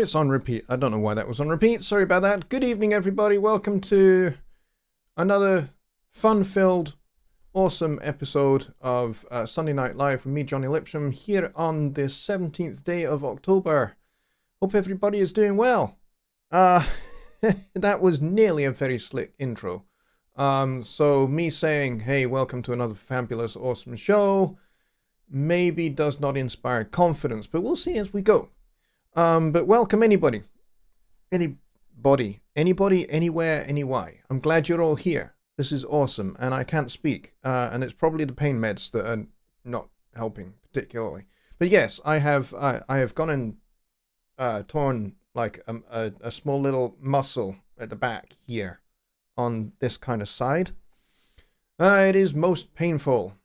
it's on repeat. I don't know why that was on repeat. Sorry about that. Good evening, everybody. Welcome to another fun-filled, awesome episode of Sunday Night Live with me, Jonny Lipsham, here on the 17th day of October. Hope everybody is doing well. That was nearly a very slick intro. So me saying, hey, welcome to another fabulous, awesome show, maybe does not inspire confidence, but we'll see as we go. But welcome anybody, anywhere, anywhy. I'm glad you're all here. This is awesome, and I can't speak, and it's probably the pain meds that are not helping particularly. But yes, I have gone and torn like a small little muscle at the back here on this kind of side. It is most painful.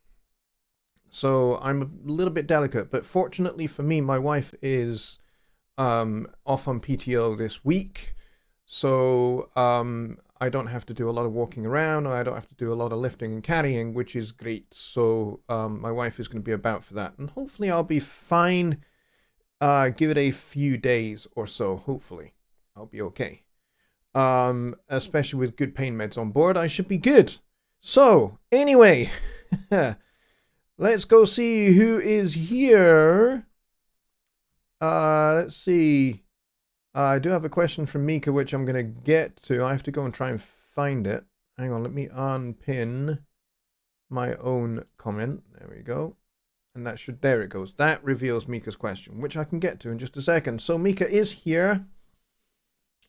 So I'm a little bit delicate, but fortunately for me, my wife is off on PTO this week, so I don't have to do a lot of walking around, or I don't have to do a lot of lifting and carrying, which is great. So my wife is going to be about for that, and hopefully I'll be fine. Give it a few days or so. Hopefully I'll be okay. Especially with good pain meds on board, I should be good. So anyway, let's go see who is here. Let's see. I do have a question from Mika, which I'm going to get to. I have to go and try and find it. Hang on, let me unpin my own comment. There we go. And that should, there it goes. That reveals Mika's question, which I can get to in just a second. So Mika is here.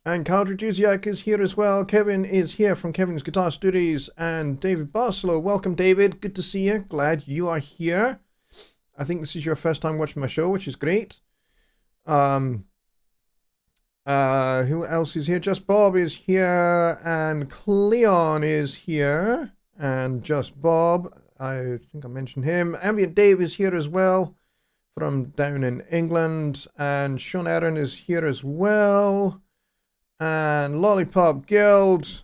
And Carl Druziak is here as well. Kevin is here from Kevin's Guitar Studios. And David Barcelow. Welcome, David. Good to see you. Glad you are here. I think this is your first time watching my show, which is great. Who else is here? Just Bob is here, and Cleon is here, and Just Bob, I think I mentioned him. Ambient Dave is here as well, from down in England, and Sean Aaron is here as well, and Lollipop Guild,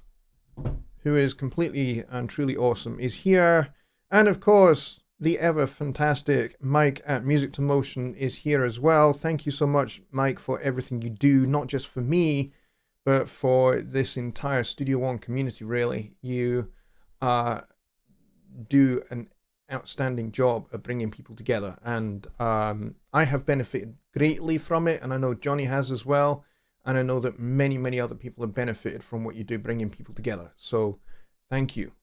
who is completely and truly awesome, is here, and of course, the ever fantastic Mike at Music to Motion is here as well. Thank you so much, Mike, for everything you do, not just for me, but for this entire Studio One community, really. You do an outstanding job of bringing people together, and I have benefited greatly from it, and I know Jonny has as well, and I know that many, many other people have benefited from what you do, bringing people together. So thank you.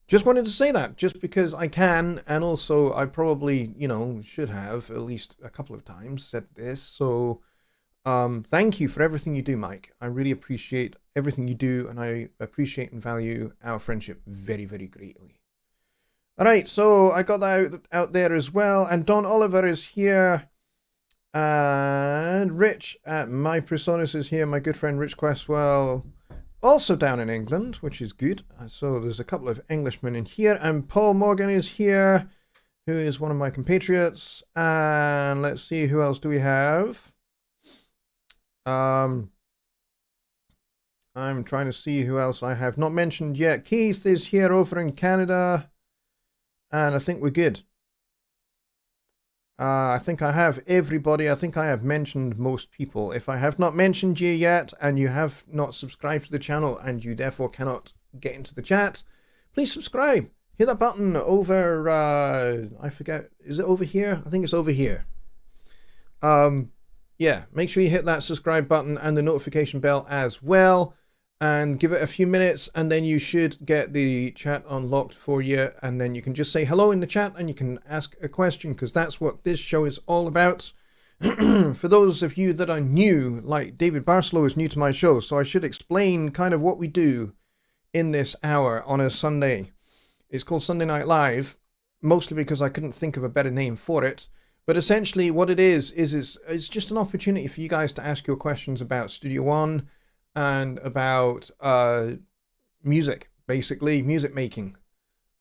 Just wanted to say that, just because I can, and also I probably, should have at least a couple of times said this. So thank you for everything you do, Mike. I really appreciate everything you do, and I appreciate and value our friendship very, very greatly. All right, so I got that out there as well, and Don Oliver is here, and Rich at My Personas is here, my good friend Rich Questwell. Also down in England, which is good. So there's a couple of Englishmen in here. And Paul Morgan is here, who is one of my compatriots. And let's see, who else do we have? I'm trying to see who else I have not mentioned yet. Keith is here over in Canada. And I think we're good. I think I have everybody. I think I have mentioned most people. If I have not mentioned you yet, and you have not subscribed to the channel, and you therefore cannot get into the chat, please subscribe. Hit that button over, I forget, is it over here? I think it's over here. Yeah, make sure you hit that subscribe button and the notification bell as well. And give it a few minutes, and then you should get the chat unlocked for you, and then you can just say hello in the chat, and you can ask a question, because that's what this show is all about. For those of you that are new, like David Barcelow is new to my show, so I should explain kind of what we do in this hour on a Sunday. It's called Sunday Night Live, mostly because I couldn't think of a better name for it. But essentially what it is it's just an opportunity for you guys to ask your questions about Studio One, and about music, basically music making.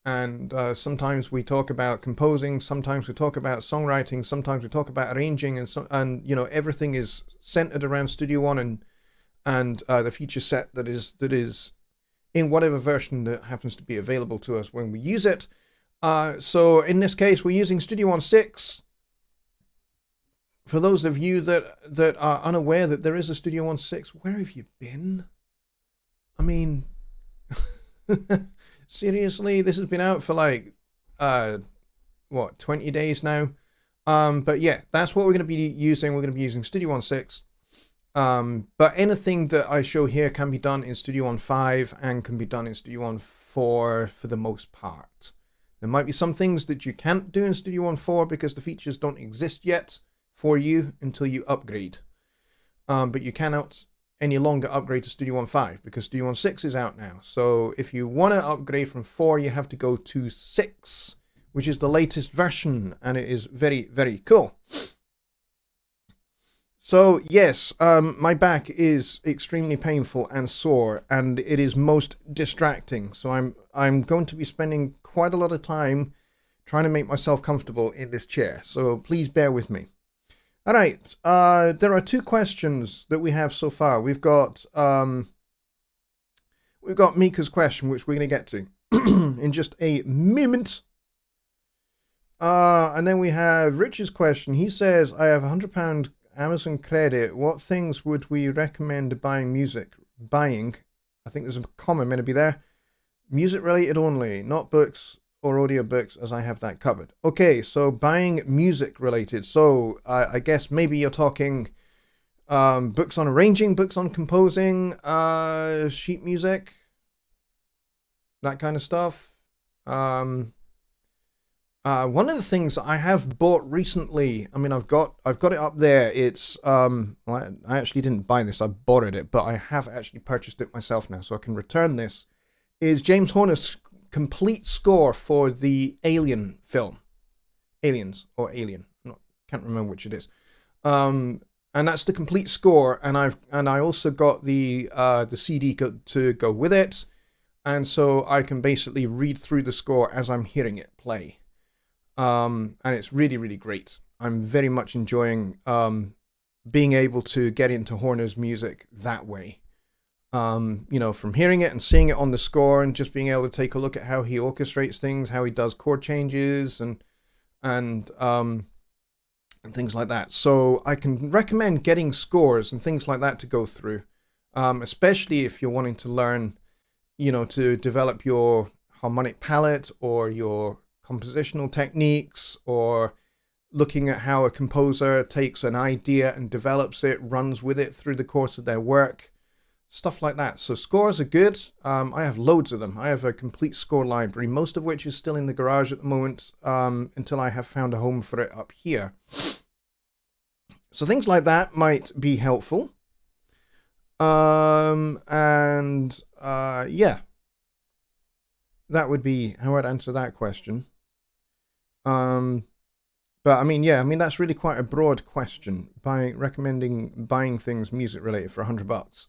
And sometimes we talk about composing, sometimes we talk about songwriting, sometimes we talk about arranging, and everything is centered around Studio One and the feature set that is in whatever version that happens to be available to us when we use it. So in this case, we're using Studio One 6 for those of you that are unaware that there is a Studio One 6, where have you been? I mean, seriously, this has been out for like, 20 days now? But yeah, that's what we're going to be using. We're going to be using Studio One 6. But anything that I show here can be done in Studio One 5 and can be done in Studio One 4 for the most part. There might be some things that you can't do in Studio One 4 because the features don't exist yet for you until you upgrade. But you cannot any longer upgrade to Studio One 5 because Studio One 6 is out now. So if you want to upgrade from 4, you have to go to 6, which is the latest version, and it is very, very cool. So yes, my back is extremely painful and sore, and it is most distracting. So I'm going to be spending quite a lot of time trying to make myself comfortable in this chair. So please bear with me. All right, there are 2 questions that we have so far. We've got Mika's question, which we're going to get to in just a moment. And then we have Rich's question. He says, I have £100 Amazon credit. What things would we recommend buying? I think there's a comma meant to be there. Music related only, not books or audiobooks, as I have that covered. Okay, so buying music related. So I guess maybe you're talking books on arranging, books on composing, sheet music, that kind of stuff. One of the things I have bought recently, I mean, I've got it up there. It's well, I actually didn't buy this, I borrowed it, but I have actually purchased it myself now, so I can return this. Is James Horner's complete score for the Alien film, Aliens or Alien, can't remember which it is. And that's the complete score, and I also got the CD to go with it, and so I can basically read through the score as I'm hearing it play. And it's really, really great. I'm very much enjoying being able to get into Horner's music that way. From hearing it and seeing it on the score and just being able to take a look at how he orchestrates things, how he does chord changes and things like that. So I can recommend getting scores and things like that to go through, especially if you're wanting to learn, to develop your harmonic palette or your compositional techniques, or looking at how a composer takes an idea and develops it, runs with it through the course of their work, stuff like that. So scores are good. I have loads of them. I have a complete score library, most of which is still in the garage at the moment, until I have found a home for it up here. So things like that might be helpful. Yeah. That would be how I'd answer that question. But I mean, that's really quite a broad question. Recommending buying things music related for $100,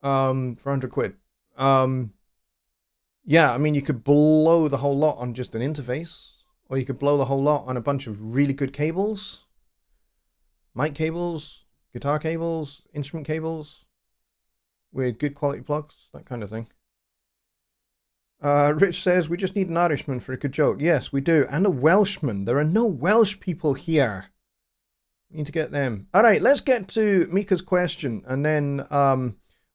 for 100 quid. Yeah, I mean, you could blow the whole lot on just an interface, or you could blow the whole lot on a bunch of really good cables, mic cables, guitar cables, instrument cables, with good quality plugs, that kind of thing. Rich says, we just need an Irishman for a good joke. Yes, we do. And a Welshman. There are no Welsh people here. We need to get them. All right, let's get to Mika's question. And then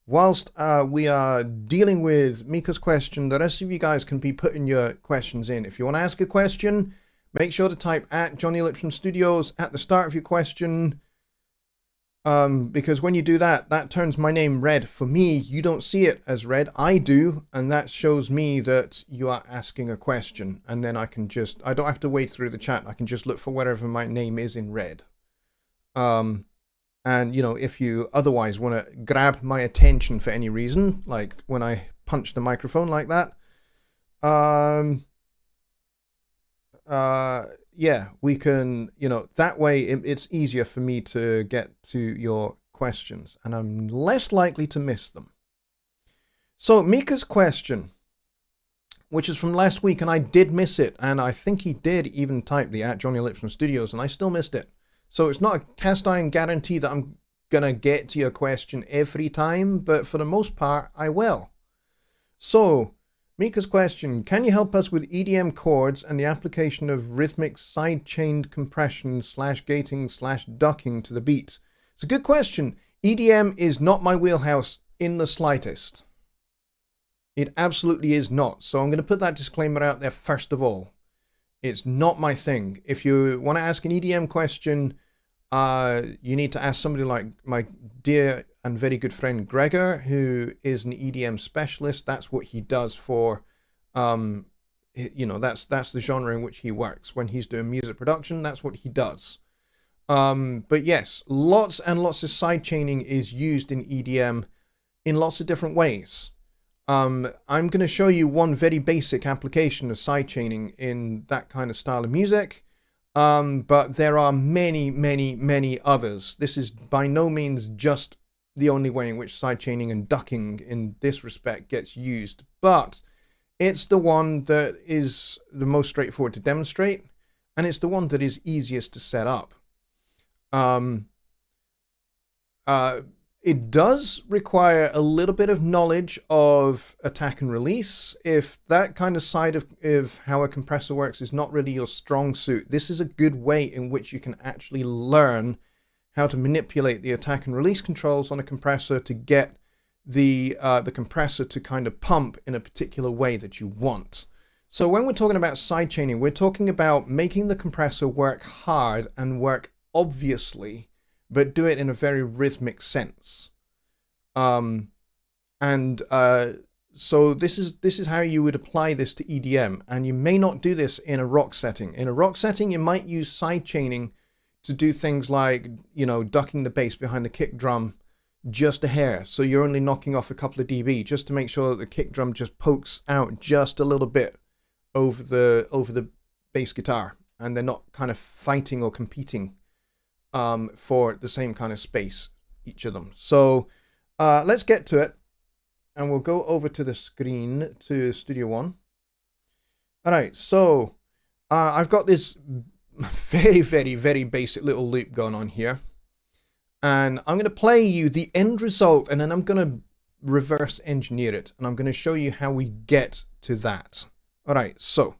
whilst we are dealing with Mika's question, the rest of you guys can be putting your questions in. If you want to ask a question, make sure to type at Jonny Lipsham Studios at the start of your question. Because when you do that, that turns my name red. For me, you don't see it as red. I do, and that shows me that you are asking a question. And then I don't have to wade through the chat. I can just look for wherever my name is in red. And, if you otherwise want to grab my attention for any reason, like when I punch the microphone like that, yeah, we can, that way it's easier for me to get to your questions, and I'm less likely to miss them. So Mika's question, which is from last week, and I did miss it, and I think he did even type the at Jonny Lipsham Studios, and I still missed it. So it's not a cast iron guarantee that I'm going to get to your question every time, but for the most part, I will. So Mika's question, can you help us with EDM chords and the application of rhythmic side-chained compression / gating / ducking to the beats? It's a good question. EDM is not my wheelhouse in the slightest. It absolutely is not. So I'm going to put that disclaimer out there first of all. It's not my thing. If you want to ask an EDM question, you need to ask somebody like my dear and very good friend Gregor, who is an EDM specialist. That's what he does for, that's the genre in which he works. When he's doing music production, that's what he does. But yes, lots and lots of sidechaining is used in EDM in lots of different ways. I'm going to show you one very basic application of sidechaining in that kind of style of music. But there are many, many, many others. This is by no means just the only way in which sidechaining and ducking in this respect gets used, but it's the one that is the most straightforward to demonstrate, and it's the one that is easiest to set up. It does require a little bit of knowledge of attack and release. If that kind of side of how a compressor works is not really your strong suit, this is a good way in which you can actually learn how to manipulate the attack and release controls on a compressor to get the compressor to kind of pump in a particular way that you want. So when we're talking about sidechaining, we're talking about making the compressor work hard and work obviously, but do it in a very rhythmic sense. So this is how you would apply this to EDM, and you may not do this in a rock setting. In a rock setting, you might use sidechaining to do things like, ducking the bass behind the kick drum just a hair. So you're only knocking off a couple of dB just to make sure that the kick drum just pokes out just a little bit over the bass guitar, and they're not kind of fighting or competing for the same kind of space, each of them. So let's get to it, and we'll go over to the screen to Studio One. All right, so I've got this very, very, very basic little loop going on here, and I'm going to play you the end result, and then I'm going to reverse engineer it, and I'm going to show you how we get to that. All right, so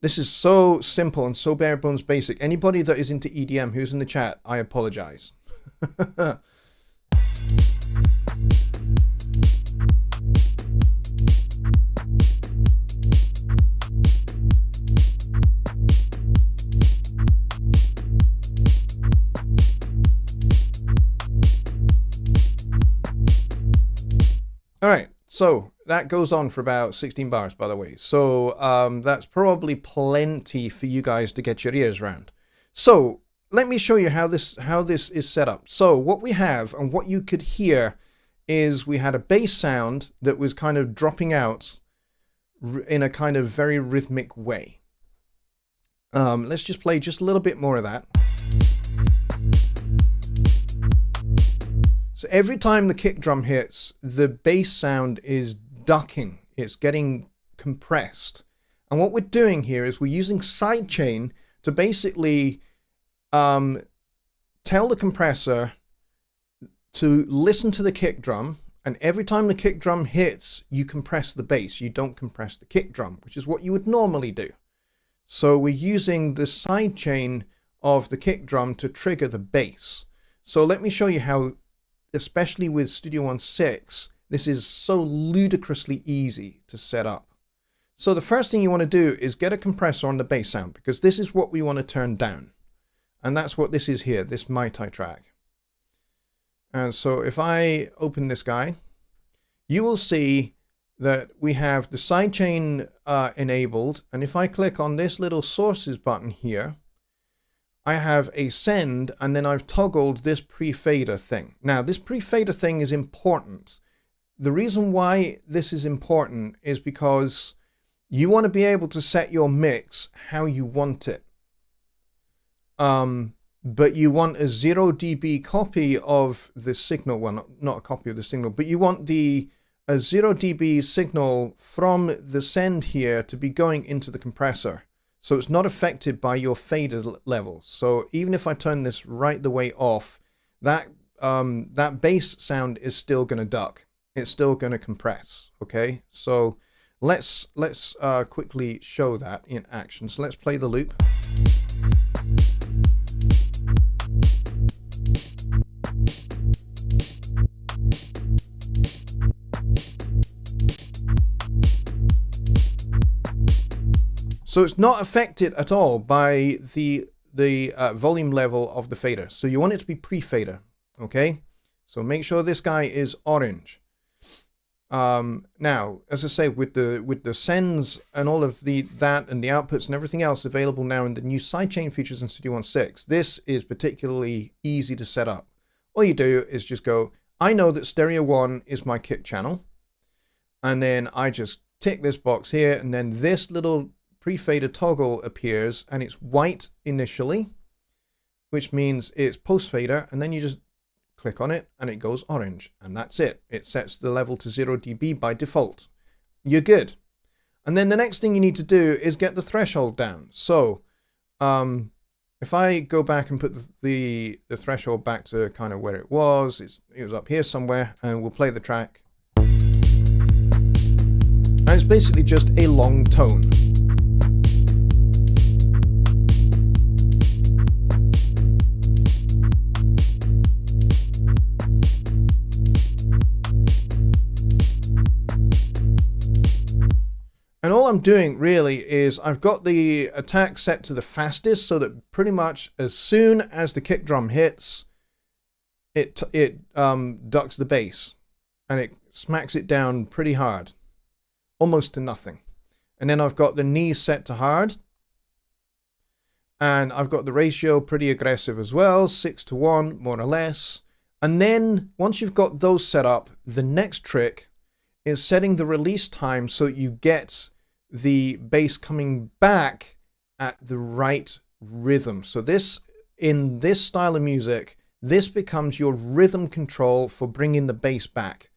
this is so simple and so bare bones basic. Anybody that is into EDM who's in the chat, I apologize. All right, so that goes on for about 16 bars, by the way. So that's probably plenty for you guys to get your ears around. So let me show you how this is set up. So what we have and what you could hear is we had a bass sound that was kind of dropping out in a kind of very rhythmic way. Let's just play just a little bit more of that. So every time the kick drum hits, the bass sound is ducking. It's getting compressed. And what we're doing here is we're using sidechain to basically tell the compressor to listen to the kick drum. And every time the kick drum hits, you compress the bass. You don't compress the kick drum, which is what you would normally do. So we're using the sidechain of the kick drum to trigger the bass. So let me show you how, especially with Studio One 6, this is so ludicrously easy to set up. So the first thing you want to do is get a compressor on the bass sound, because this is what we want to turn down. And that's what this is here, this Mai Tai track. And so if I open this guy, you will see that we have the sidechain enabled. And if I click on this little sources button here, I have a send, and then I've toggled this pre-fader thing. Now, this pre-fader thing is important. The reason why this is important is because you want to be able to set your mix how you want it. But you want a 0 dB copy of the signal. Well, not a copy of the signal, but you want a 0 dB signal from the send here to be going into the compressor. So it's not affected by your fader level. So even if I turn this right the way off, that bass sound is still going to duck. It's still going to compress. Okay, so Let's quickly show that in action. So let's play the loop. So it's not affected at all by the volume level of the fader. So you want it to be pre-fader, okay? So make sure this guy is orange. Now, as I say, with the sends and all of that and the outputs and everything else available now in the new sidechain features in Studio 1.6, this is particularly easy to set up. All you do is just go, I know that stereo 1 is my kick channel, and then I just tick this box here, and then this little pre-fader toggle appears, and it's white initially, which means it's post-fader, and then you just click on it and it goes orange, and that's it. It sets the level to 0 dB by default. You're good. And then the next thing you need to do is get the threshold down. So if I go back and put the threshold back to kind of where it was up here somewhere, and we'll play the track. And it's basically just a long tone. And all I'm doing really is I've got the attack set to the fastest, so that pretty much as soon as the kick drum hits, it ducks the bass and it smacks it down pretty hard, almost to nothing. And then I've got the knee set to hard, and I've got the ratio pretty aggressive as well, 6:1 more or less. And then once you've got those set up, the next trick is setting the release time so you get the bass coming back at the right rhythm. So this, in this style of music, this becomes your rhythm control for bringing the bass back.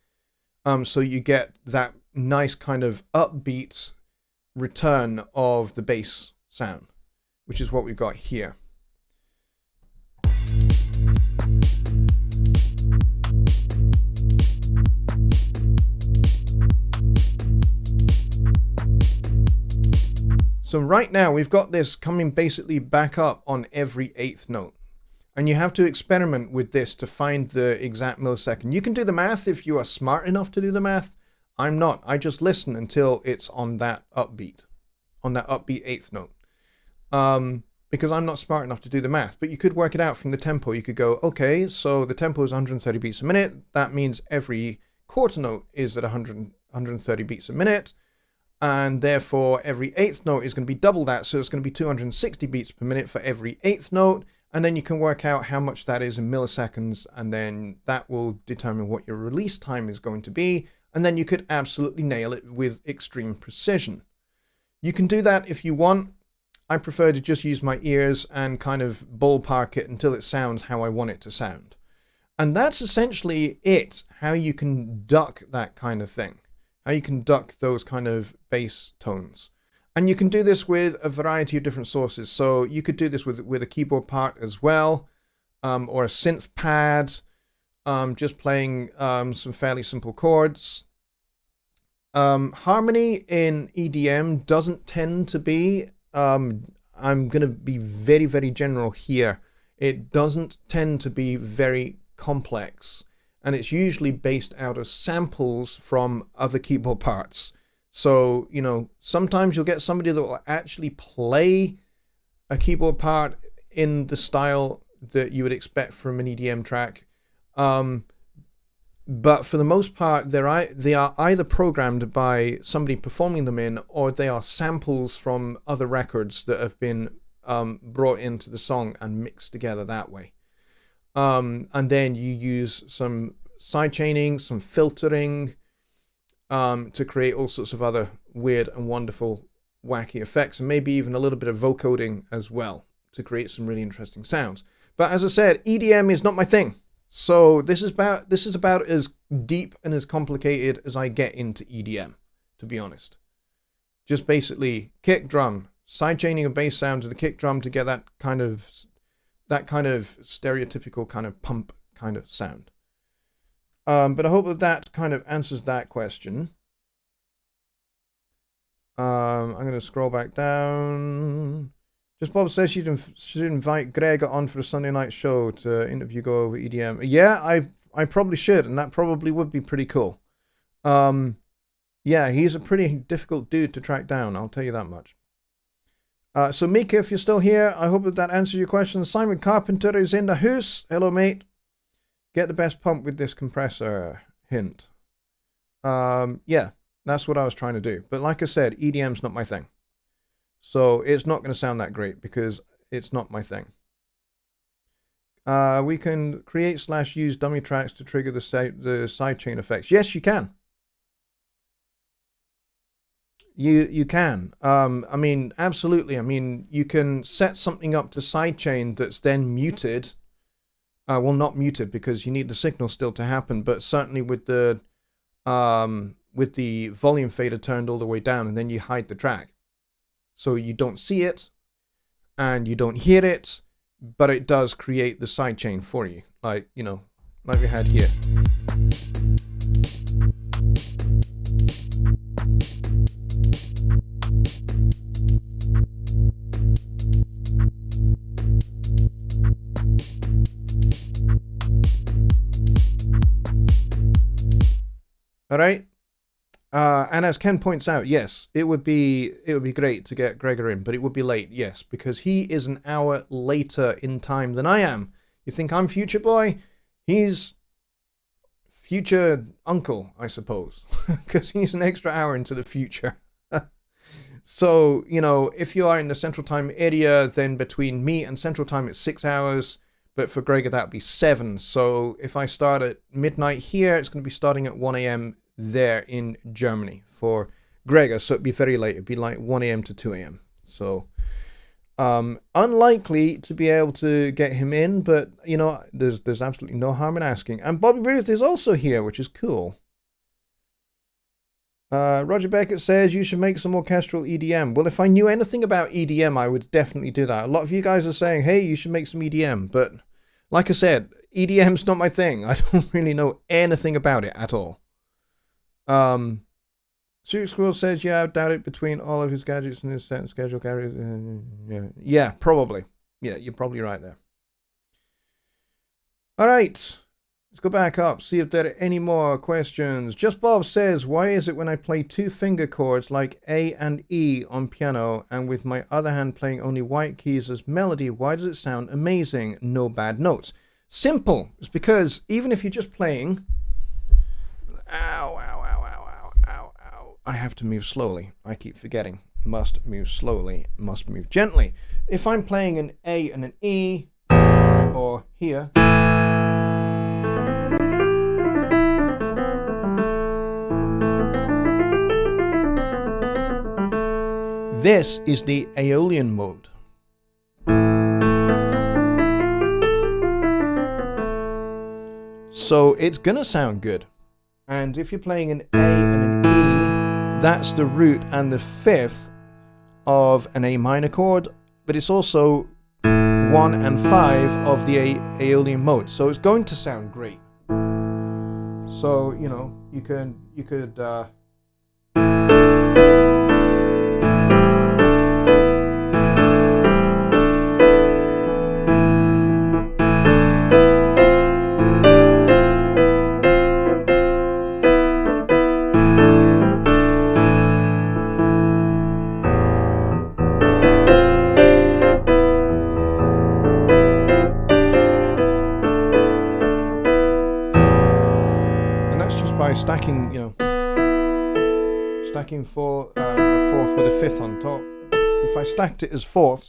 So you get that nice kind of upbeat return of the bass sound, which is what we've got here. So right now we've got this coming basically back up on every 8th note. And you have to experiment with this to find the exact millisecond. You can do the math if you are smart enough to do the math. I'm not. I just listen until it's on that upbeat 8th note. Because I'm not smart enough to do the math. But you could work it out from the tempo. You could go, okay, so the tempo is 130 beats a minute. That means every quarter note is at 130 beats a minute. And therefore every 8th note is going to be double that, so it's going to be 260 beats per minute for every 8th note, and then you can work out how much that is in milliseconds, and then that will determine what your release time is going to be, and then you could absolutely nail it with extreme precision. You can do that if you want. I prefer to just use my ears and kind of ballpark it until it sounds how I want it to sound. And that's essentially it, how you can duck that kind of thing. How you can duck those kind of bass tones. And you can do this with a variety of different sources. So you could do this with a keyboard part as well, or a synth pad, just playing some fairly simple chords. Harmony in EDM doesn't tend to be, I'm going to be very, very general here. It doesn't tend to be very complex. And it's usually based out of samples from other keyboard parts. So, you know, sometimes you'll get somebody that will actually play a keyboard part in the style that you would expect from an EDM track. But for the most part, they are either programmed by somebody performing them in, or they are samples from other records that have been brought into the song and mixed together that way. And then you use some sidechaining, some filtering, to create all sorts of other weird and wonderful, wacky effects, and maybe even a little bit of vocoding as well to create some really interesting sounds. But as I said, EDM is not my thing. So this is about as deep and as complicated as I get into EDM, to be honest. Just basically kick drum, sidechaining a bass sound to the kick drum to get that kind of stereotypical kind of pump kind of sound. But I hope that kind of answers that question. I'm going to scroll back down. Just Bob says she'd invite Gregor on for a Sunday night show to interview, go over EDM. Yeah, I probably should, and that probably would be pretty cool. Yeah, he's a pretty difficult dude to track down, I'll tell you that much. So Mika, if you're still here, I hope that answers your question. Simon Carpenter is in the house. Hello, mate. Get the best pump with this compressor. Hint. Yeah, that's what I was trying to do. But like I said, EDM's not my thing. So it's not going to sound that great because it's not my thing. We can create/use dummy tracks to trigger the sidechain effects. Yes, you can. You can. I mean, absolutely. I mean, you can set something up to sidechain that's then muted. Well, not muted because you need the signal still to happen, but certainly with the volume fader turned all the way down, and then you hide the track. So you don't see it, and you don't hear it, but it does create the sidechain for you, like, you know, like we had here. All right. And as Ken points out, yes, it would be great to get Gregor in, but it would be late, yes, because he is an hour later in time than I am. You think I'm future boy? He's future uncle, I suppose, because he's an extra hour into the future. So, you know, if you are in the Central Time area, then between me and Central Time it's 6 hours, but for Gregor that would be 7. So if I start at midnight here, it's going to be starting at 1 a.m. there in Germany for Gregor, so it'd be very late. It'd be like 1 a.m. to 2 a.m. So unlikely to be able to get him in, but you know, there's absolutely no harm in asking. And Bobby Ruth is also here, which is cool. Roger Beckett says you should make some orchestral EDM. Well, if I knew anything about EDM, I would definitely do that. A lot of you guys are saying, hey, you should make some EDM, but like I said, EDM's not my thing. I don't really know anything about it at all. Super Squirrel says, yeah, I doubt it, between all of his gadgets and his set and schedule carries. Yeah, probably. Yeah, you're probably right there. All right. Let's go back up, see if there are any more questions. Just Bob says, why is it when I play 2 finger chords like A and E on piano and with my other hand playing only white keys as melody, why does it sound amazing? No bad notes. Simple. It's because even if you're just playing... Ow, ow, ow, ow, ow, ow, ow. I have to move slowly. I keep forgetting. Must move slowly. Must move gently. If I'm playing an A and an E, or here... This is the Aeolian mode. So it's gonna sound good. And if you're playing an A and an E, that's the root and the 5th of an A minor chord, but it's also 1 and 5 of the Aeolian mode. So it's going to sound great. So, you know, you could stacking, you know, stacking for a 4th with a 5th on top. If I stacked it as 4ths,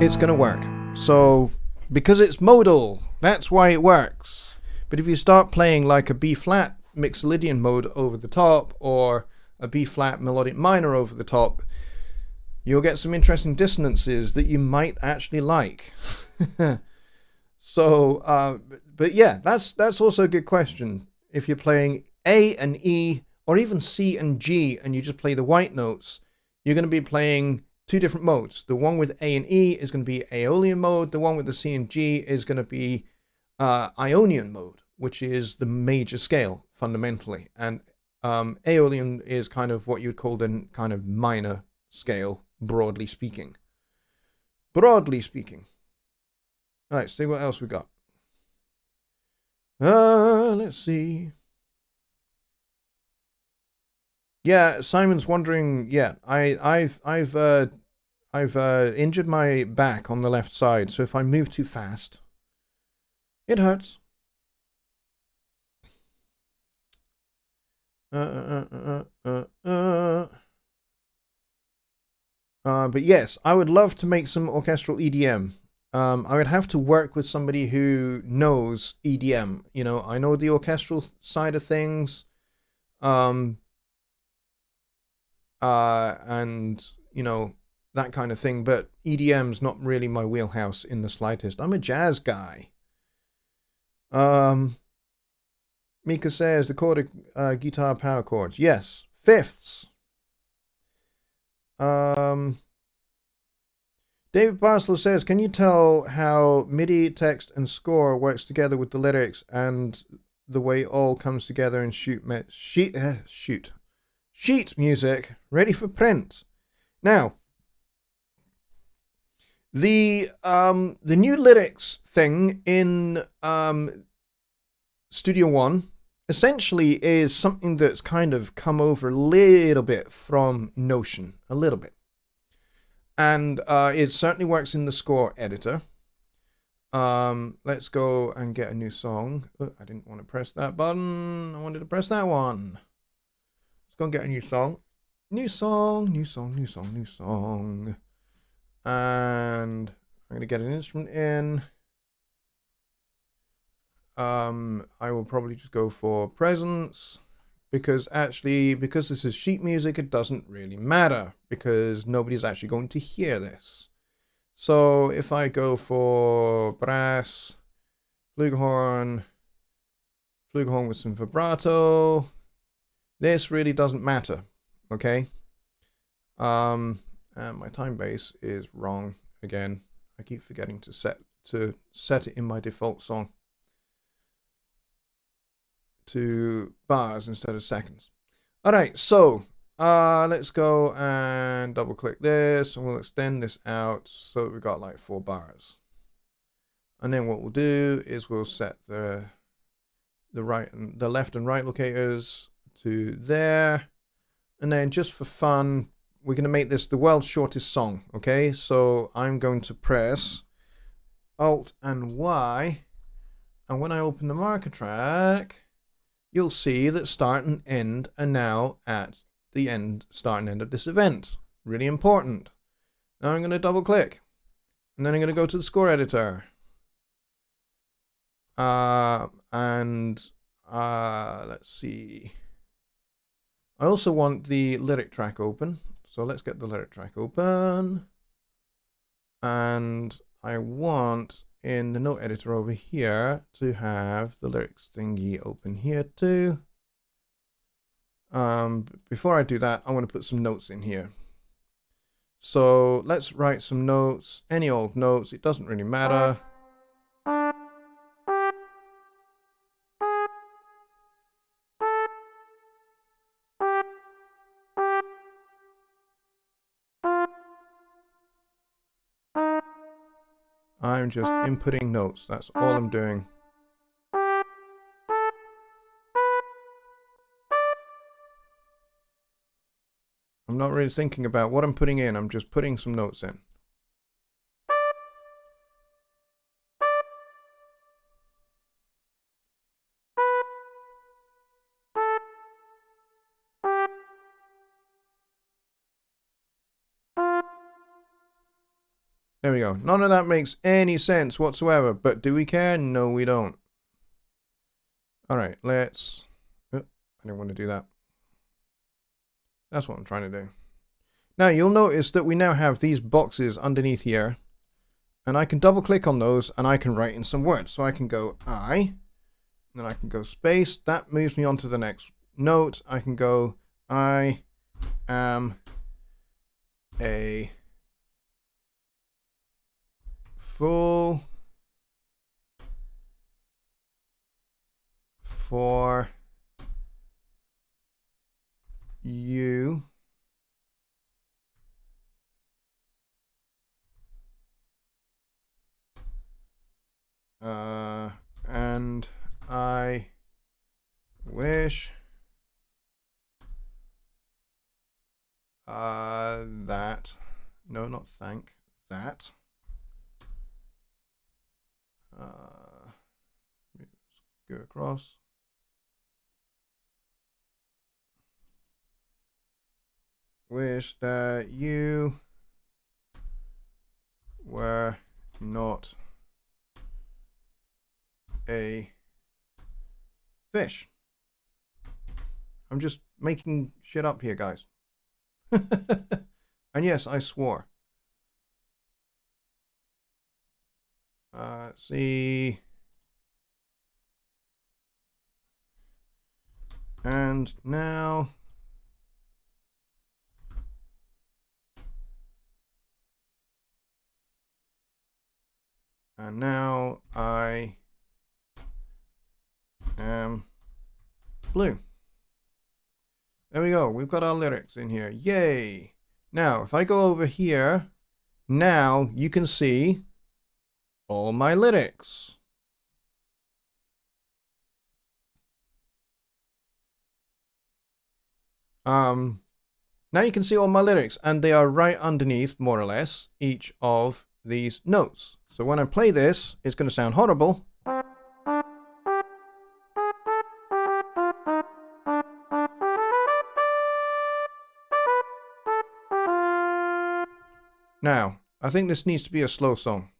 it's going to work. So because it's modal, that's why it works. But if you start playing like a B flat Mixolydian mode over the top, or a B flat melodic minor over the top, you'll get some interesting dissonances that you might actually like. So, but yeah, that's also a good question. If you're playing A and E, or even C and G, and you just play the white notes, you're going to be playing two different modes. The one with A and E is going to be Aeolian mode. The one with the C and G is going to be Ionian mode, which is the major scale fundamentally. And Aeolian is kind of what you'd call the kind of minor scale, broadly speaking. Broadly speaking. All right, see what else we got. Let's see. Yeah, Simon's wondering. Yeah, I've injured my back on the left side, so if I move too fast, it hurts. But yes, I would love to make some orchestral EDM. I would have to work with somebody who knows EDM. You know, I know the orchestral side of things. And you know, that kind of thing, but EDM's not really my wheelhouse in the slightest. I'm a jazz guy. Mika says the chord guitar power chords. Yes, fifths. David Barstow says, can you tell how MIDI text and score works together with the lyrics and the way all comes together in sheet music ready for print? Now, the new lyrics thing in Studio One essentially is something that's kind of come over a little bit from Notion, a little bit. And it certainly works in the score editor. Let's go and get a new song. Oh, I didn't want to press that button. I wanted to press that one. Let's go and get a new song. New song. And I'm going to get an instrument in. I will probably just go for presence. Because this is sheet music, it doesn't really matter because nobody's actually going to hear this. So if I go for brass, flugelhorn with some vibrato, this really doesn't matter, okay? And my time base is wrong again. I keep forgetting to set it in my default song to bars instead of seconds. All right, so let's go and double click this and we'll extend this out so that we've got like 4 bars. And then what we'll do is we'll set the left and right locators to there. And then just for fun, we're going to make this the world's shortest song, okay? So I'm going to press Alt and Y, and when I open the marker track, you'll see that start and end are now at the start and end of this event. Really important. Now I'm going to double click. And then I'm going to go to the score editor. Let's see. I also want the lyric track open. So let's get the lyric track open. And I want in the note editor over here to have the lyrics thingy open here too. Before I do that, I want to put some notes in here. So let's write some notes, any old notes, it doesn't really matter. I'm just inputting notes. That's all I'm doing. I'm not really thinking about what I'm putting in. I'm just putting some notes in. There we go. None of that makes any sense whatsoever, but do we care? No, we don't. All right, let's... Oh, I didn't want to do that. That's what I'm trying to do. Now you'll notice that we now have these boxes underneath here, and I can double click on those and I can write in some words. So I can go I, then I can go space. That moves me on to the next note. I can go I am a fool for you and I wish that, no, not thank, that go across. Wish that you were not a fish. I'm just making shit up here, guys. And yes, I swore. See. And now I am blue. There we go. We've got our lyrics in here. Yay. Now, if I go over here, now you can see all my lyrics. Now you can see all my lyrics, and they are right underneath, more or less, each of these notes. So when I play this, it's going to sound horrible. Now, I think this needs to be a slow song.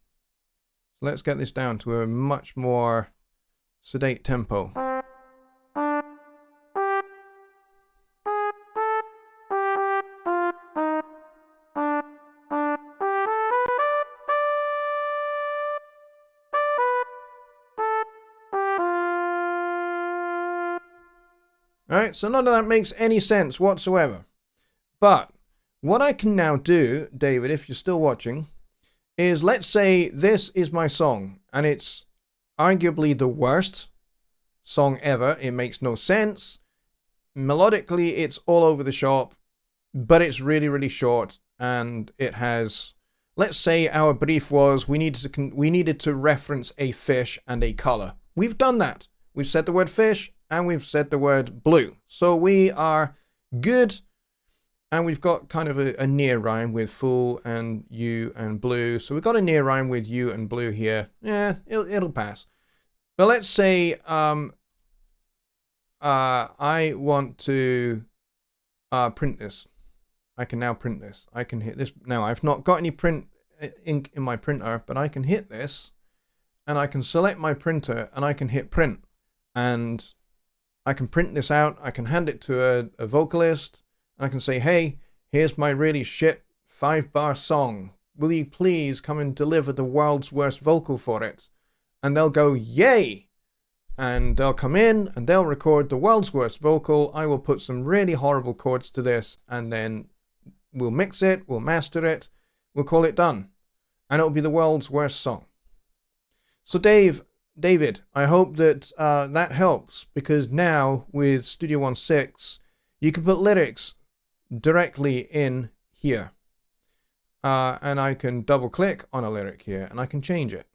So let's get this down to a much more sedate tempo. Alright, so none of that makes any sense whatsoever. But what I can now do, David, if you're still watching, is let's say this is my song, and it's arguably the worst song ever. It makes no sense. Melodically, it's all over the shop, but it's really, really short, and it has... Let's say our brief was we needed to reference a fish and a color. We've done that. We've said the word fish, and we've said the word blue. So we are good, and we've got kind of a near rhyme with fool and you and blue. So we've got a near rhyme with you and blue here. Yeah, it'll pass. But let's say I want to print this. I can now print this. I can hit this. Now, I've not got any print ink in my printer, but I can hit this, and I can select my printer, and I can hit print. And I can print this out. I can hand it to a vocalist. And I can say, hey, here's my really shit 5-bar song. Will you please come and deliver the world's worst vocal for it? And they'll go, yay! And they'll come in and they'll record the world's worst vocal. I will put some really horrible chords to this, and then we'll mix it, we'll master it, we'll call it done. And it'll be the world's worst song. So David, I hope that that helps, because now with Studio 1.6, you can put lyrics directly in here. And I can double click on a lyric here, and I can change it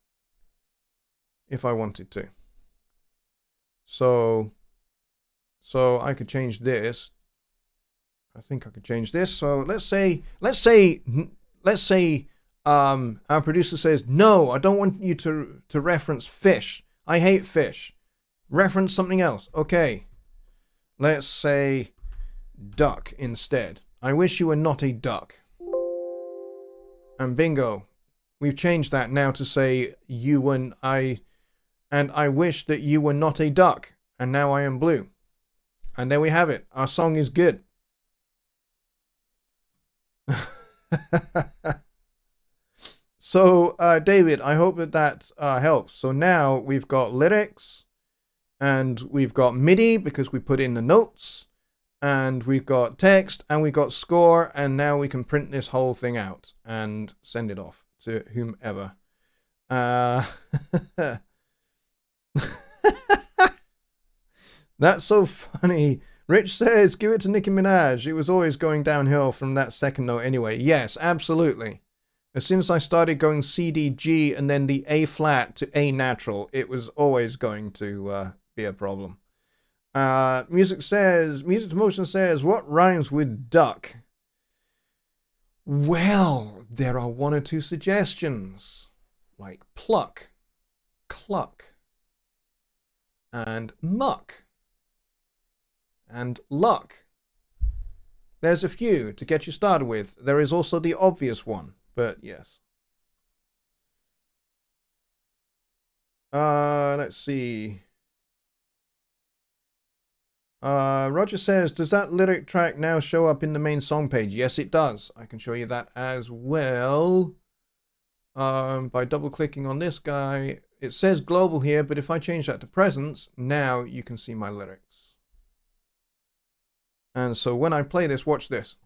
if I wanted to. So I could change this. I think I could change this. So let's say our producer says, no, I don't want you to reference fish. I hate fish. Reference something else. Okay. Let's say duck instead. I wish you were not a duck. And bingo. We've changed that now to say you and I wish that you were not a duck. And now I am blue. And there we have it. Our song is good. So, David, I hope that helps. So now we've got lyrics, and we've got MIDI because we put in the notes, and we've got text, and we've got score, and now we can print this whole thing out and send it off to whomever. That's so funny. Rich says, give it to Nicki Minaj. It was always going downhill from that second note anyway. Yes, absolutely. As soon as I started going C, D, G, and then the A flat to A natural, it was always going to be a problem. Music to Motion says, what rhymes with duck? Well, there are one or two suggestions, like pluck, cluck, and muck, and luck. There's a few to get you started with. There is also the obvious one, but yes. Let's see. Roger says, does that lyric track now show up in the main song page? Yes, it does. I can show you that as well. By double clicking on this guy. It says global here, but if I change that to presence, now you can see my lyrics. And so when I play this, watch this.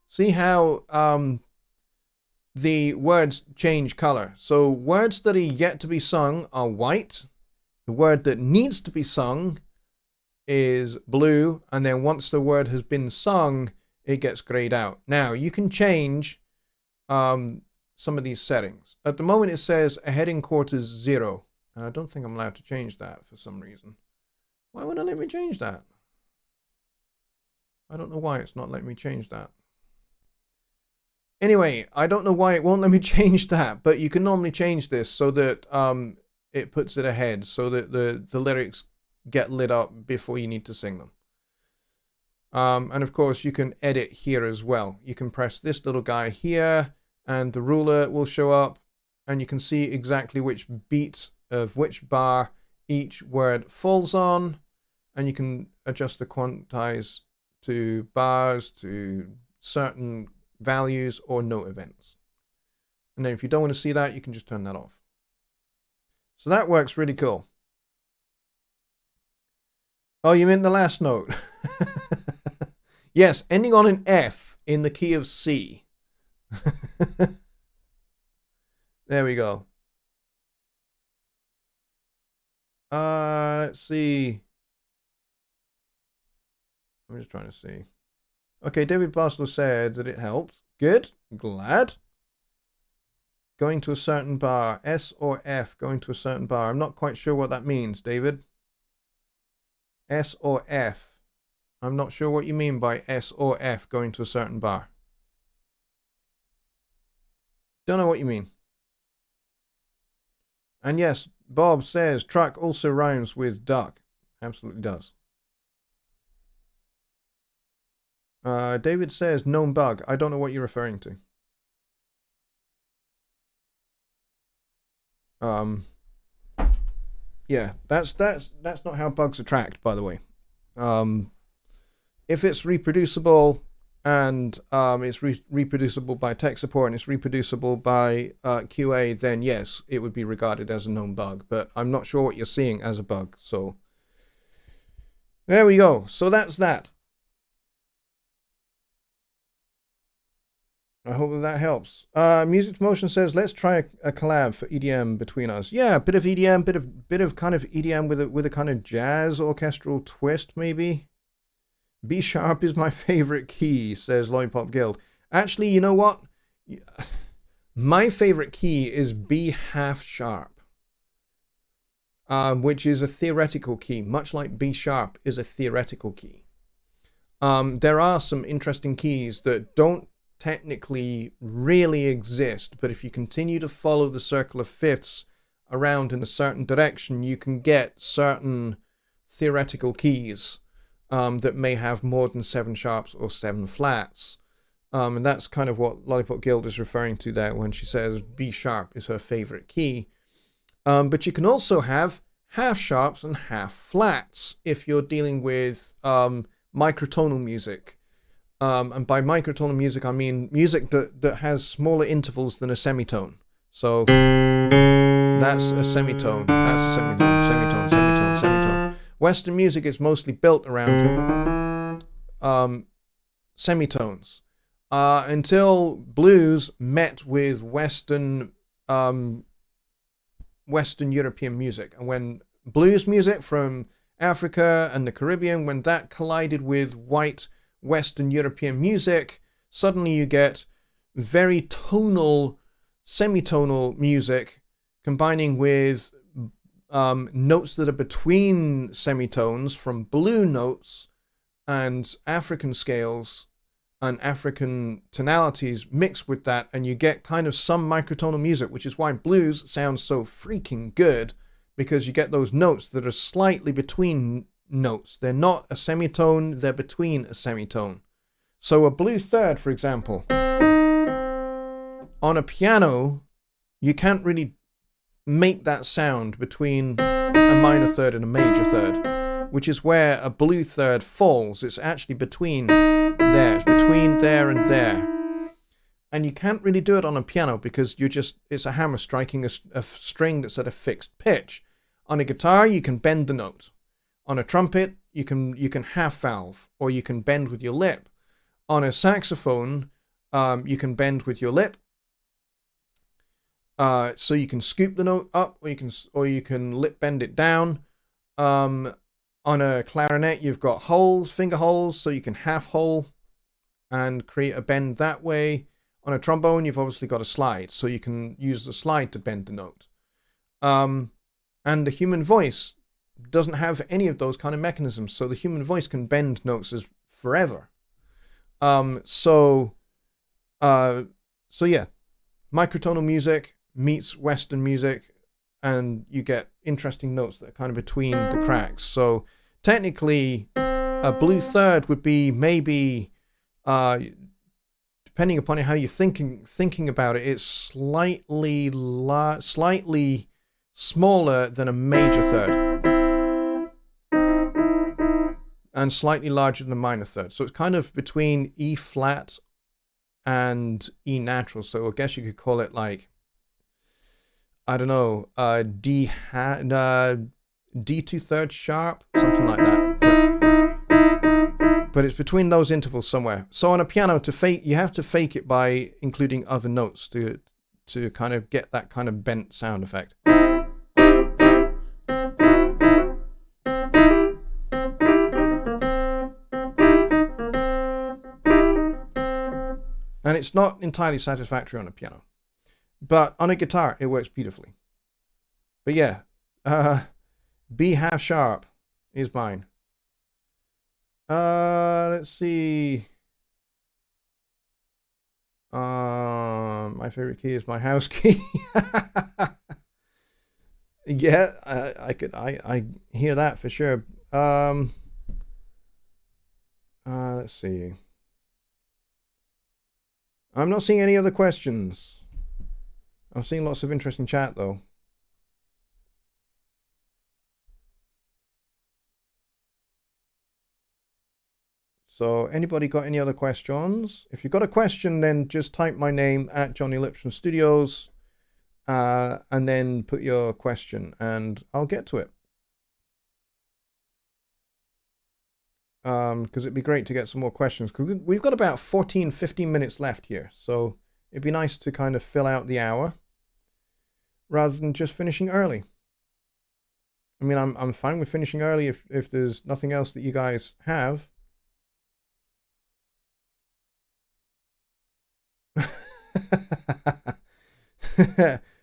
See how the words change color. So words that are yet to be sung are white. The word that needs to be sung is blue. And then once the word has been sung, it gets grayed out. Now, you can change some of these settings. At the moment, it says a heading quarters 0. And I don't think I'm allowed to change that for some reason. Why wouldn't it let me change that? I don't know why it's not letting me change that. Anyway, I don't know why it won't let me change that, but you can normally change this so that it puts it ahead, so that the lyrics get lit up before you need to sing them. And of course, you can edit here as well. You can press this little guy here, and the ruler will show up, and you can see exactly which beat of which bar each word falls on, and you can adjust the quantize to bars, to certain values or note events. And then if you don't want to see that, you can just turn that off. So that works really cool. Oh, you meant the last note? Yes, ending on an F in the key of C. There we go. Let's see. I'm just trying to see. Okay, David Barstow said that it helped. Good. Glad. Going to a certain bar. S or F going to a certain bar. I'm not quite sure what that means, David. S or F. I'm not sure what you mean by S or F going to a certain bar. Don't know what you mean. And yes, Bob says truck also rhymes with duck. Absolutely does. David says known bug. I don't know what you're referring to. Yeah, that's not how bugs are tracked, by the way. If it's reproducible and it's reproducible by tech support and it's reproducible by QA, then yes, it would be regarded as a known bug. But I'm not sure what you're seeing as a bug. So there we go. So that's that. I hope that helps. Music to Motion says, let's try a collab for EDM between us. Yeah, a bit of EDM, bit of kind of EDM with a kind of jazz orchestral twist, maybe. B sharp is my favorite key, says Lollipop Guild. Actually, you know what? My favorite key is B half sharp, which is a theoretical key, much like B sharp is a theoretical key. There are some interesting keys that don't technically really exist, but if you continue to follow the circle of fifths around in a certain direction, you can get certain theoretical keys that may have more than 7 sharps or 7 flats. And that's kind of what Lollipop Guild is referring to there when she says B sharp is her favorite key. But you can also have half sharps and half flats if you're dealing with microtonal music. And by microtonal music, I mean music that has smaller intervals than a semitone. So that's a semitone, that's a semitone, semitone, semitone, semitone. Western music is mostly built around semitones. Until blues met with Western European music. And when blues music from Africa and the Caribbean, when that collided with white Western European music, suddenly you get very tonal, semitonal music combining with notes that are between semitones from blue notes and African scales and African tonalities mixed with that, and you get kind of some microtonal music, which is why blues sounds so freaking good, because you get those notes that are slightly between notes. They're not a semitone, they're between a semitone. So a blues third, for example, on a piano, you can't really make that sound between a minor third and a major third, which is where a blue third falls. It's actually between there. It's between there and there. And you can't really do it on a piano because it's a hammer striking a string that's at a fixed pitch. On a guitar, you can bend the note. On a trumpet, you can half valve, or you can bend with your lip. On a saxophone, you can bend with your lip. So you can scoop the note up, or you can lip bend it down. On a clarinet, you've got holes, finger holes, so you can half hole and create a bend that way. On a trombone, you've obviously got a slide, so you can use the slide to bend the note. And the human voice doesn't have any of those kind of mechanisms, so the human voice can bend notes as forever. So yeah, microtonal music meets Western music, and you get interesting notes that are kind of between the cracks. So technically, a blue third would be maybe, depending upon how you're thinking about it, it's slightly smaller than a major third, and slightly larger than a minor third. So it's kind of between E flat and E natural. So I guess you could call it like, I don't know, D2 thirds sharp, something like that. But it's between those intervals somewhere. So on a piano, you have to fake it by including other notes to kind of get that kind of bent sound effect. And it's not entirely satisfactory on a piano. But on a guitar, it works beautifully. But yeah, B half sharp is mine. Let's see. My favorite key is my house key. Yeah, I hear that for sure. Let's see. I'm not seeing any other questions. I'm seeing lots of interesting chat though. So anybody got any other questions? If you've got a question, then just type my name at Jonny Lipsham Studios, and then put your question and I'll get to it. Because it'd be great to get some more questions. We've got about 14-15 minutes left here. So it'd be nice to kind of fill out the hour rather than just finishing early. I mean, I'm fine with finishing early if there's nothing else that you guys have.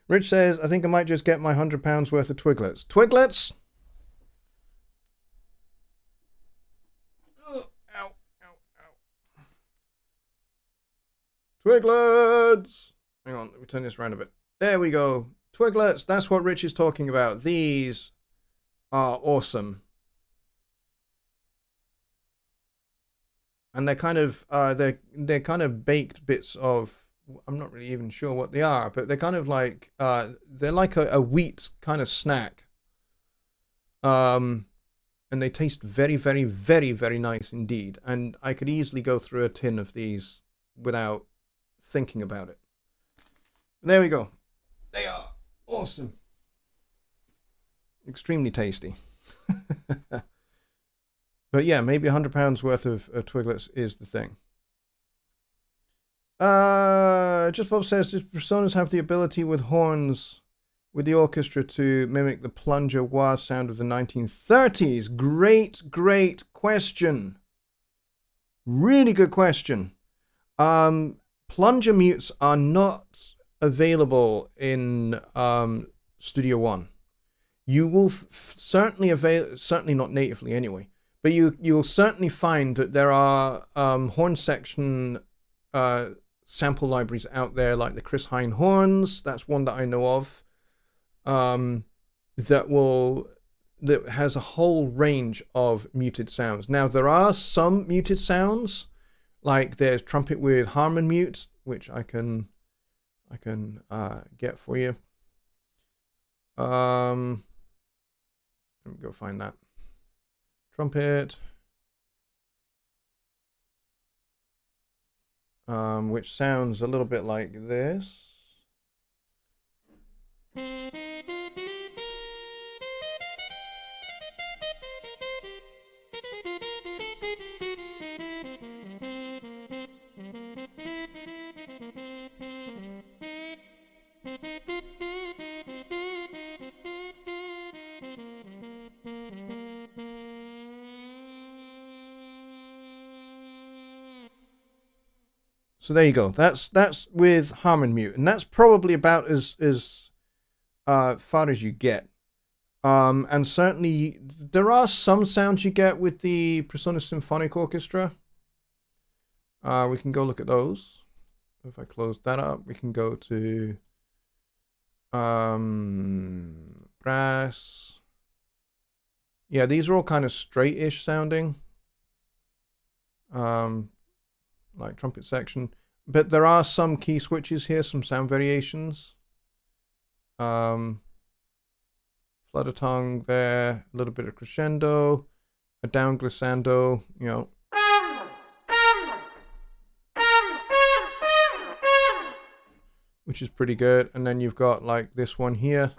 Rich says, I think I might just get my £100 worth of Twiglets. Twiglets? Ow, ow, ow. Twiglets! Hang on, let me turn this around a bit. There we go. Twiglets, that's what Rich is talking about. These are awesome. and they're kind of they're kind of baked bits of, I'm not really even sure what they are, but they're kind of like they're like a wheat kind of snack. And they taste very, very, very, very nice indeed. And I could easily go through a tin of these without thinking about it. There we go. They are awesome. Extremely tasty. But yeah, maybe £100 worth of Twiglets is the thing. Just Bob says, does Personas have the ability with horns with the orchestra to mimic the plunger wah sound of the 1930s? Great question. Really good question. Plunger mutes are not available in Studio One. You will certainly not natively anyway, but you'll certainly find that there are horn section sample libraries out there, like the Chris Hine horns. That's one that I know of. That has a whole range of muted sounds. Now there are some muted sounds, like there's trumpet with Harmon mute, which I can get for you. Let me go find that trumpet. Which sounds a little bit like this. So there you go. That's with Harmon mute, and that's probably about as far as you get. And certainly there are some sounds you get with the Persona Symphonic Orchestra. We can go look at those. If I close that up, we can go to brass. Yeah, these are all kind of straight-ish sounding. Like trumpet section, but there are some key switches here, some sound variations. Flutter tongue there, a little bit of crescendo, a down glissando, you know. Which is pretty good. And then you've got like this one here.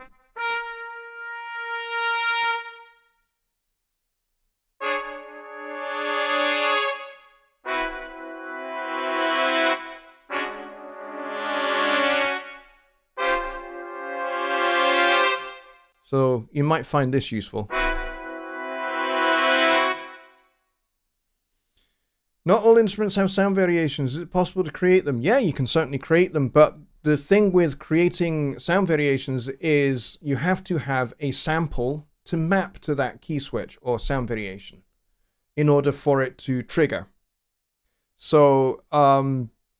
So you might find this useful. Not all instruments have sound variations. Is it possible to create them? Yeah, you can certainly create them, but the thing with creating sound variations is you have to have a sample to map to that key switch or sound variation in order for it to trigger. So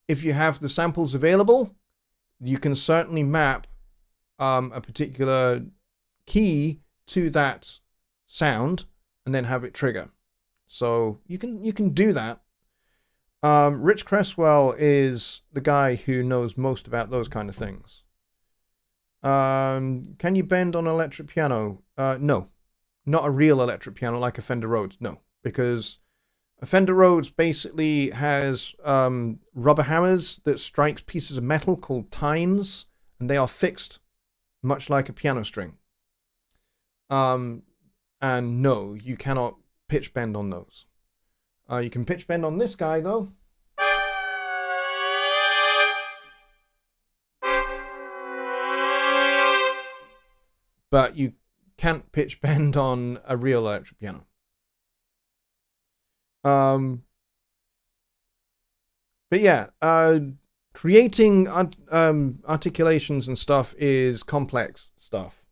if you have the samples available, you can certainly map a particular key to that sound and then have it trigger. So you can do that. Rich Cresswell is the guy who knows most about those kind of things. Can you bend on an electric piano? No, not a real electric piano like a Fender Rhodes. No, because a Fender Rhodes basically has rubber hammers that strikes pieces of metal called tines, and they are fixed much like a piano string. And no, you cannot pitch bend on those. You can pitch bend on this guy though. But you can't pitch bend on a real electric piano. But yeah, creating articulations and stuff is complex stuff.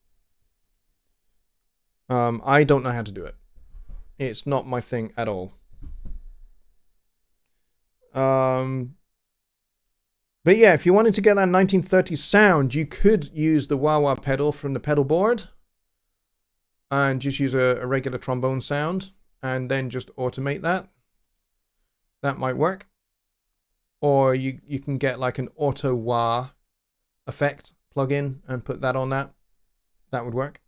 I don't know how to do it. It's not my thing at all. But yeah, if you wanted to get that 1930s sound, you could use the wah-wah pedal from the pedal board and just use a regular trombone sound and then just automate that. That might work. Or you can get like an auto wah effect plugin and put that on that. That would work.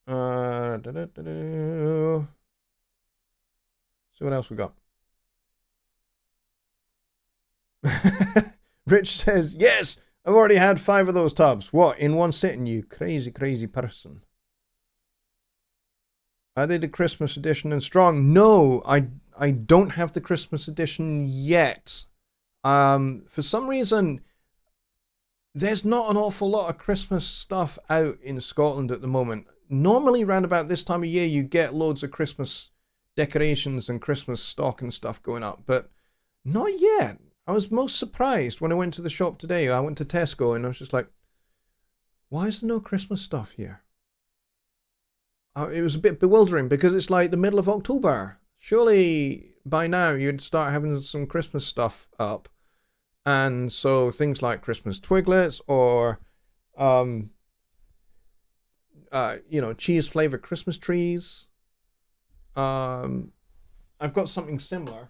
So what else we got? Rich says, yes, I've already had 5 of those tubs. What, in one sitting, you crazy, crazy person? Are they the Christmas edition and strong? No, I don't have the Christmas edition yet. For some reason, there's not an awful lot of Christmas stuff out in Scotland at the moment. Normally, around about this time of year, you get loads of Christmas decorations and Christmas stock and stuff going up, but not yet. I was most surprised when I went to the shop today. I went to Tesco and I was just like, why is there no Christmas stuff here? It was a bit bewildering because it's like the middle of October. Surely by now you'd start having some Christmas stuff up. And so things like Christmas Twiglets or, cheese flavored Christmas trees. I've got something similar.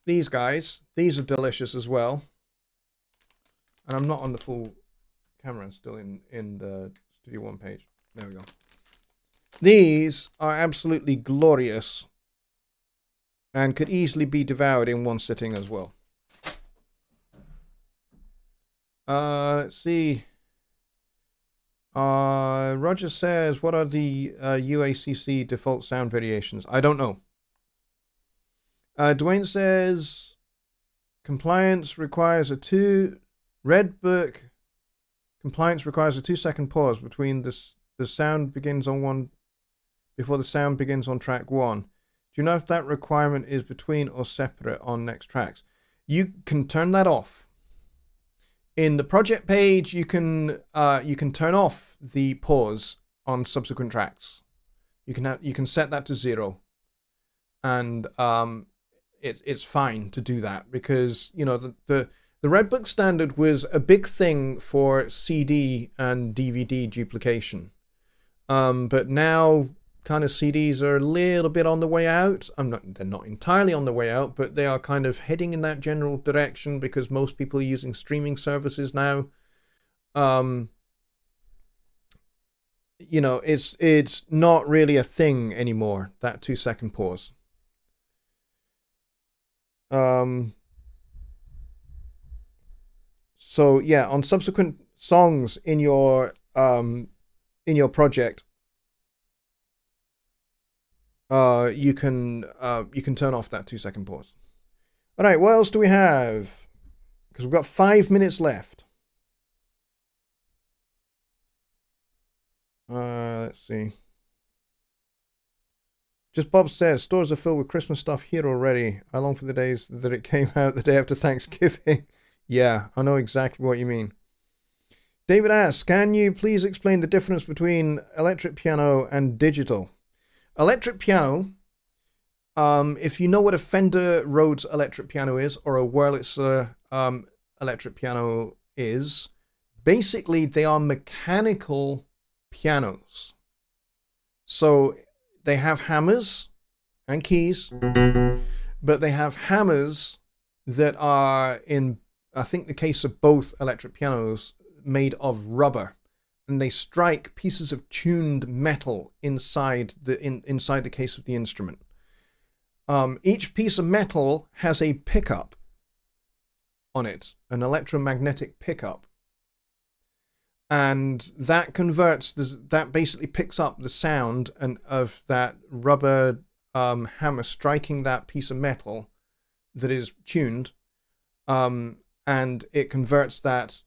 These guys, these are delicious as well. And I'm not on the full camera, I'm still in the Studio One page. There we go. These are absolutely glorious and could easily be devoured in one sitting as well. Let's see. Roger says, what are the UACC default sound variations? I don't know. Dwayne says, compliance requires a 2 2-second pause between the sound begins on one before the sound begins on track 1. Do you know if that requirement is between or separate on next tracks? You can turn that off. In the project page, you can turn off the pause on subsequent tracks. You can set that to 0, and it's fine to do that because the Red Book standard was a big thing for CD and DVD duplication, but now kind of CDs are a little bit on the way out. They're not entirely on the way out, but they are kind of heading in that general direction because most people are using streaming services now. It's not really a thing anymore, that 2-second pause. So yeah, on subsequent songs in your project, you can turn off that 2-second pause. All right, what else do we have? Because we've got 5 minutes left. Let's see. Just Bob says, stores are filled with Christmas stuff here already. I long for the days that it came out the day after Thanksgiving. Yeah, I know exactly what you mean. David asks, can you please explain the difference between electric piano and digital? Electric piano, if you know what a Fender Rhodes electric piano is, or a Wurlitzer electric piano is, basically they are mechanical pianos. So they have hammers and keys, but they have hammers that are, in I think the case of both electric pianos, made of rubber, and they strike pieces of tuned metal inside the case of the instrument. Each piece of metal has a pickup on it, an electromagnetic pickup, and that that basically picks up the sound of that rubber hammer striking that piece of metal that is tuned, and it converts that.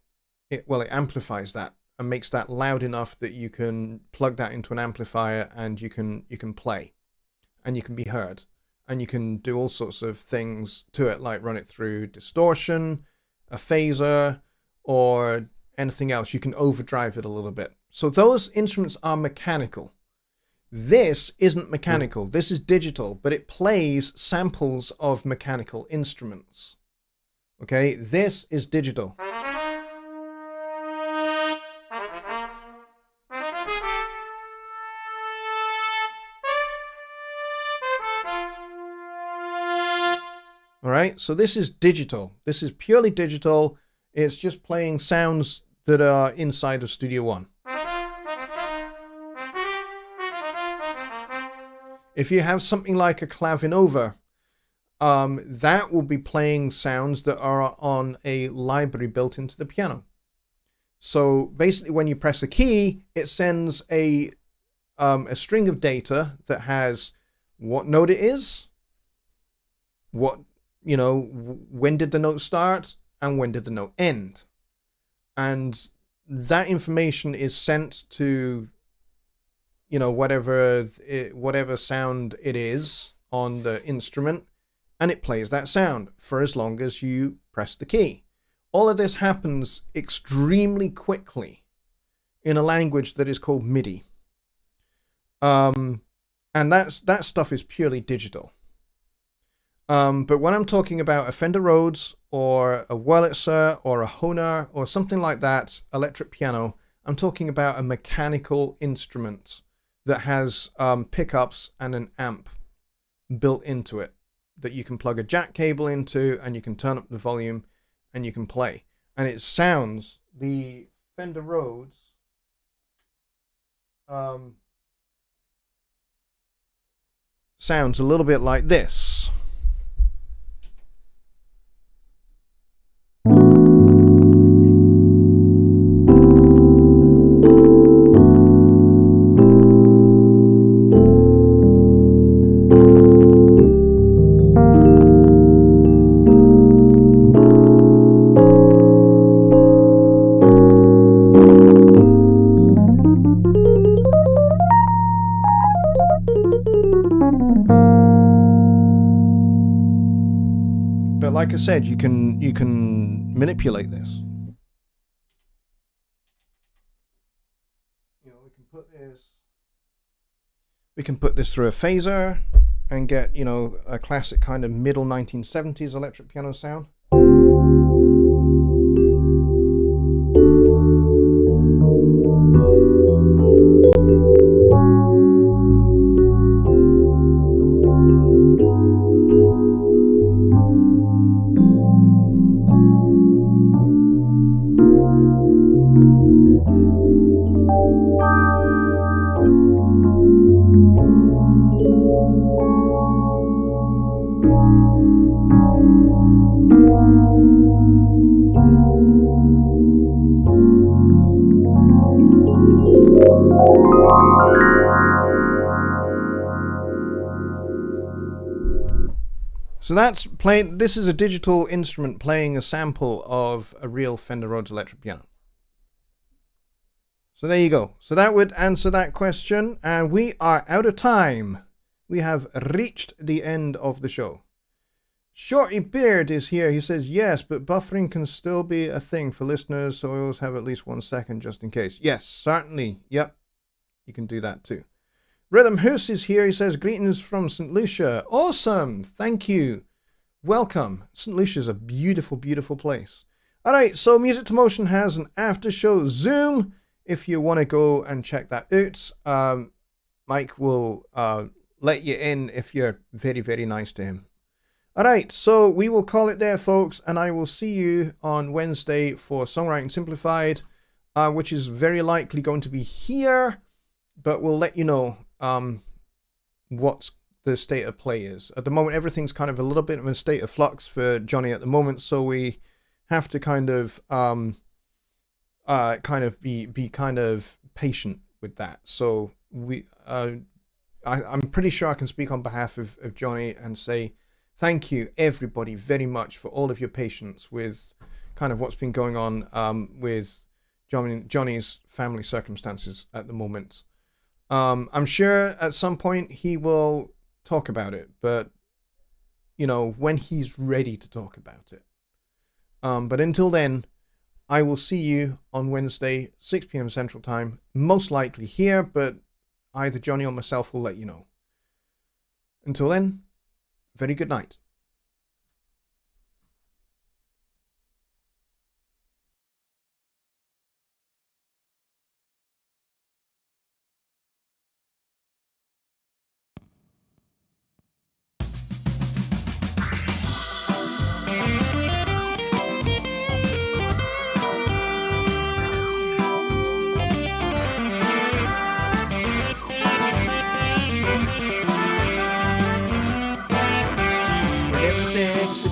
It amplifies that and makes that loud enough that you can plug that into an amplifier and you can play and you can be heard and you can do all sorts of things to it, like run it through distortion, a phaser, or anything else. You can overdrive it a little bit. So those instruments are mechanical. This isn't mechanical. This is digital, but it plays samples of mechanical instruments. Okay, this is digital. All right, so this is digital. This is purely digital. It's just playing sounds that are inside of Studio One. If you have something like a clavinova, that will be playing sounds that are on a library built into the piano. So basically, when you press a key, it sends a string of data that has what note it is, what, when did the note start, and when did the note end. And that information is sent to, whatever sound it is on the instrument, and it plays that sound for as long as you press the key. All of this happens extremely quickly in a language that is called MIDI. And that stuff is purely digital. But when I'm talking about a Fender Rhodes or a Wurlitzer or a Hohner or something like that, electric piano, I'm talking about a mechanical instrument that has pickups and an amp built into it that you can plug a jack cable into, and you can turn up the volume and you can play. And it sounds, the Fender Rhodes sounds a little bit like this. But like I said, you can manipulate this. We can put this through a phaser and get, a classic kind of middle 1970s electric piano sound. So that's playing. This is a digital instrument playing a sample of a real Fender Rhodes electric piano. So there you go. So that would answer that question, and we are out of time. We have reached the end of the show. Shorty Beard is here. He says, yes, but buffering can still be a thing for listeners, so I always have at least 1 second just in case. Yes, certainly. Yep, you can do that too. Rhythm Hoos is here. He says, greetings from St. Lucia. Awesome. Thank you. Welcome. St. Lucia is a beautiful, beautiful place. All right, so Music to Motion has an after show Zoom. If you want to go and check that out, Mike will let you in if you're very, very nice to him. All right, so we will call it there, folks, and I will see you on Wednesday for Songwriting Simplified, which is very likely going to be here, but we'll let you know what the state of play is. At the moment, everything's kind of a little bit of a state of flux for Jonny at the moment, so we have to kind of be kind of patient with that. So I'm pretty sure I can speak on behalf of Jonny and say thank you everybody very much for all of your patience with kind of what's been going on with Jonny's family circumstances at the moment. I'm sure at some point he will talk about it, but when he's ready to talk about it. But until then, I will see you on Wednesday, 6 p.m. Central Time, most likely here, but either Jonny or myself will let you know. Until then, very good night.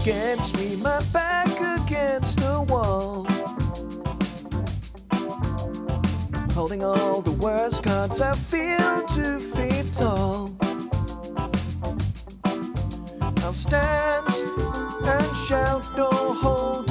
against me, my back against the wall. Holding all the worst cards, I feel 2 feet tall. I'll stand and shout, don't hold